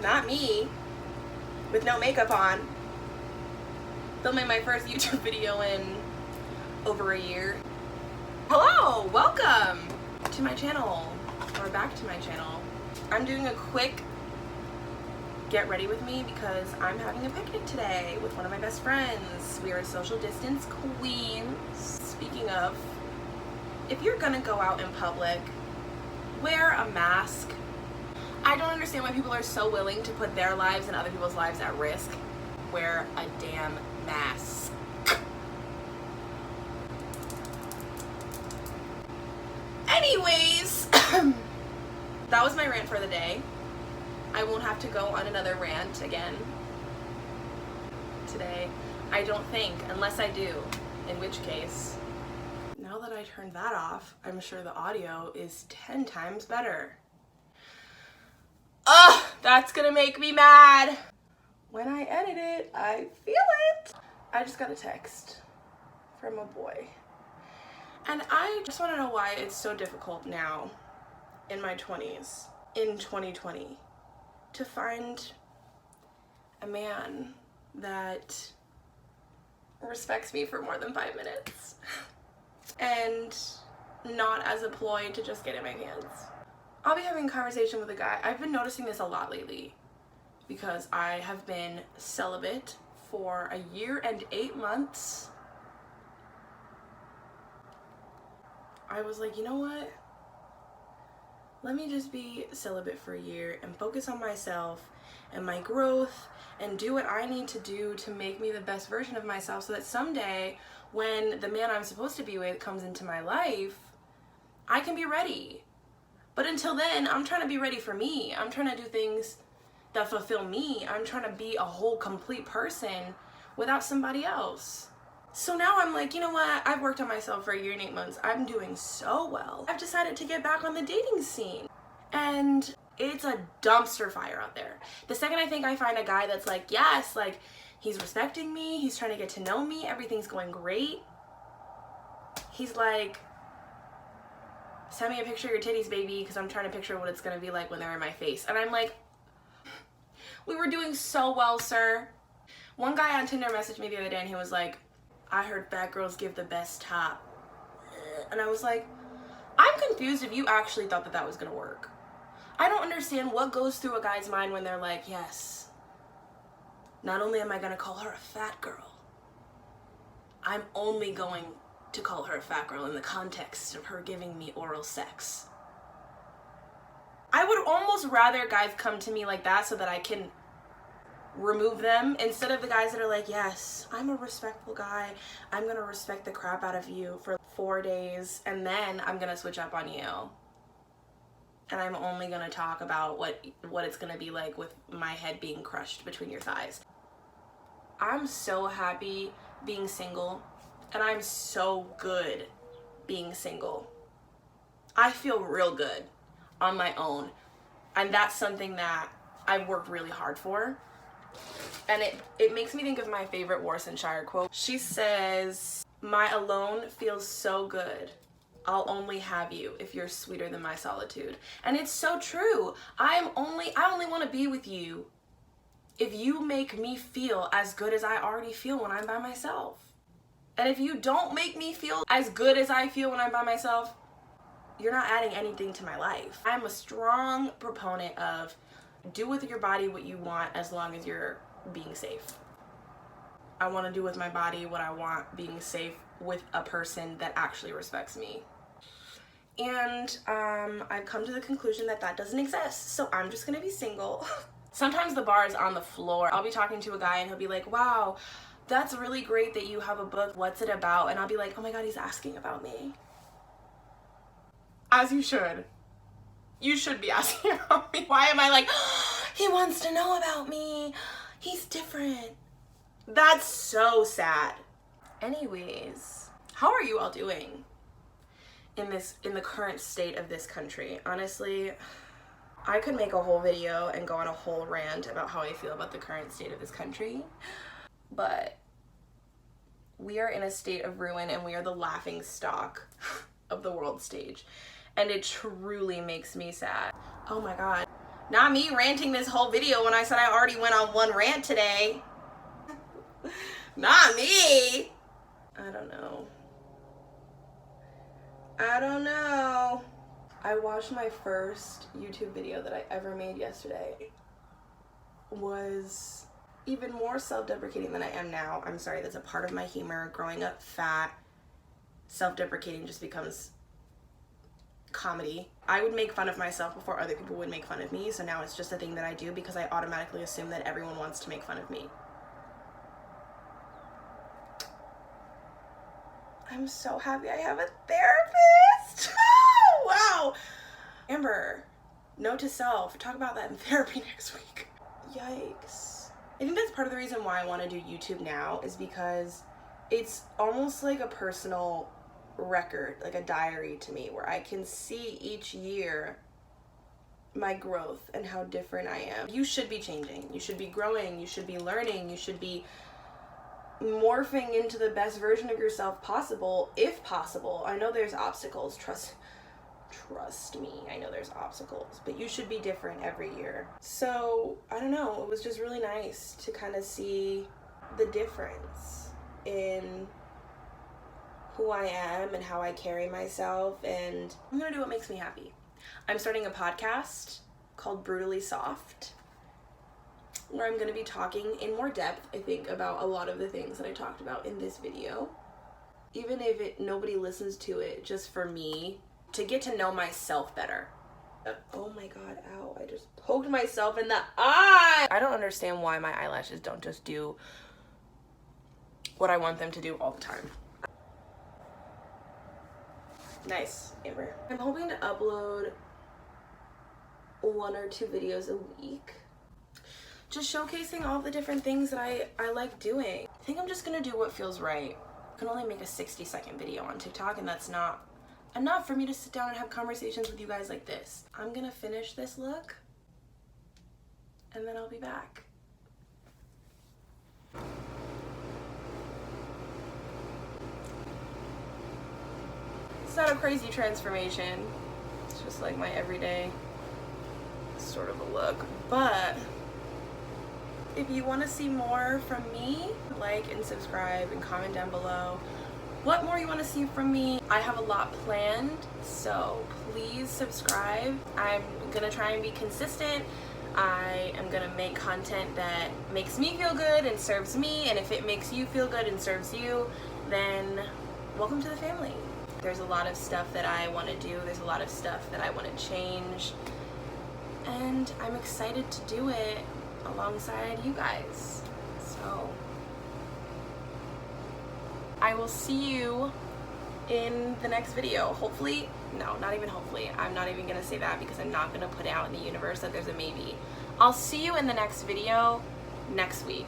not me, with no makeup on, filming my first YouTube video in over a year. Hello, welcome to my channel, or back to my channel. I'm doing a quick get ready with me because I'm having a picnic today with one of my best friends. We are social distance queens. Speaking of, if you're gonna go out in public, wear a mask. I don't understand why people are so willing to put their lives and other people's lives at risk. Wear a damn mask. Anyways, that was my rant for the day. I won't have to go on another rant again today. I don't think, unless I do, in which case, now that I turned that off, I'm sure the audio is 10 times better. Ugh, that's gonna make me mad. When I edit it, I feel it. I just got a text from a boy. And I just wanna know why it's so difficult now, in my 20s, in 2020, to find a man that respects me for more than 5 minutes and not as a ploy to just get in my hands. I'll be having a conversation with a guy. I've been noticing this a lot lately because I have been celibate for 1 year and 8 months. I was like, you know what? Let me just be celibate for 1 year and focus on myself and my growth and do what I need to do to make me the best version of myself so that someday when the man I'm supposed to be with comes into my life, I can be ready. But until then, I'm trying to be ready for me. I'm trying to do things that fulfill me. I'm trying to be a whole, complete person without somebody else. So now I'm like, you know what? I've worked on myself for 1 year and 8 months. I'm doing so well. I've decided to get back on the dating scene. And it's a dumpster fire out there. The second I think I find a guy that's like, yes, like he's respecting me, he's trying to get to know me, everything's going great. He's like, send me a picture of your titties, baby, because I'm trying to picture what it's gonna be like when they're in my face. And I'm like, we were doing so well, sir. One guy on Tinder messaged me the other day and he was like, I heard fat girls give the best top. And I was like, I'm confused if you actually thought that that was gonna work. I don't understand what goes through a guy's mind when they're like, yes, not only am I gonna call her a fat girl, I'm only going to call her a fat girl in the context of her giving me oral sex. I would almost rather guys come to me like that so that I can remove them instead of the guys that are like, yes, I'm a respectful guy, I'm gonna respect the crap out of you for 4 days and then I'm gonna switch up on you and I'm only gonna talk about what it's gonna be like with my head being crushed between your thighs. I'm so happy being single and I'm so good being single. I feel real good on my own and that's something that I've worked really hard for. And it makes me think of my favorite Worcestershire quote. She says, my alone feels so good. I'll only have you if you're sweeter than my solitude. And it's so true. I only want to be with you if you make me feel as good as I already feel when I'm by myself. And if you don't make me feel as good as I feel when I'm by myself, you're not adding anything to my life. I'm a strong proponent of do with your body what you want as long as you're being safe. I want to do with my body what I want, being safe with a person that actually respects me. And I've come to the conclusion that that doesn't exist, so I'm just gonna be single. Sometimes the bar is on the floor. I'll be talking to a guy and he'll be like, wow, that's really great that you have a book. What's it about? And I'll be like, oh my God, he's asking about me. As you should. You should be asking about me. Why am I like, he wants to know about me. He's different. That's so sad. Anyways, how are you all doing in the current state of this country? Honestly, I could make a whole video and go on a whole rant about how I feel about the current state of this country, but we are in a state of ruin and we are the laughing stock of the world stage. And it truly makes me sad. Oh my God. Not me ranting this whole video when I said I already went on one rant today. Not me. I don't know. I watched my first YouTube video that I ever made yesterday. Was even more self-deprecating than I am now. I'm sorry, that's a part of my humor. Growing up fat, self-deprecating just becomes comedy. I would make fun of myself before other people would make fun of me, so now it's just a thing that I do because I automatically assume that everyone wants to make fun of me. I'm so happy I have a therapist. Wow. Amber, note to self, talk about that in therapy next week. Yikes. I think that's part of the reason why I want to do YouTube now, is because it's almost like a personal record, like a diary to me, where I can see each year my growth and how different I am. You should be changing. You should be growing. You should be learning. You should be morphing into the best version of yourself possible, if possible. I know there's obstacles. Trust me, I know there's obstacles, but you should be different every year. So, I don't know, it was just really nice to kind of see the difference in who I am and how I carry myself, and I'm gonna do what makes me happy. I'm starting a podcast called Brutally Soft, where I'm gonna be talking in more depth, I think, about a lot of the things that I talked about in this video. Even if nobody listens to it, just for me, to get to know myself better. Oh my god, ow, I just poked myself in the eye! I don't understand why my eyelashes don't just do what I want them to do all the time. Nice, Amber. I'm hoping to upload 1 or 2 videos a week, just showcasing all the different things that I like doing. I think I'm just gonna do what feels right. I can only make a 60-second video on TikTok, and that's not enough for me to sit down and have conversations with you guys like this. I'm gonna finish this look, and then I'll be back. It's not a crazy transformation. It's just like my everyday sort of a look. But if you want to see more from me, like and subscribe and comment down below what more you want to see from me. I have a lot planned, so please subscribe. I'm gonna try and be consistent. I am gonna make content that makes me feel good and serves me, and if it makes you feel good and serves you, then welcome to the family. There's a lot of stuff that I want to do. There's a lot of stuff that I want to change, and I'm excited to do it alongside you guys. So I will see you in the next video. Hopefully, no, not even hopefully. I'm not even gonna say that because I'm not gonna put out in the universe that there's a maybe. I'll see you in the next video next week.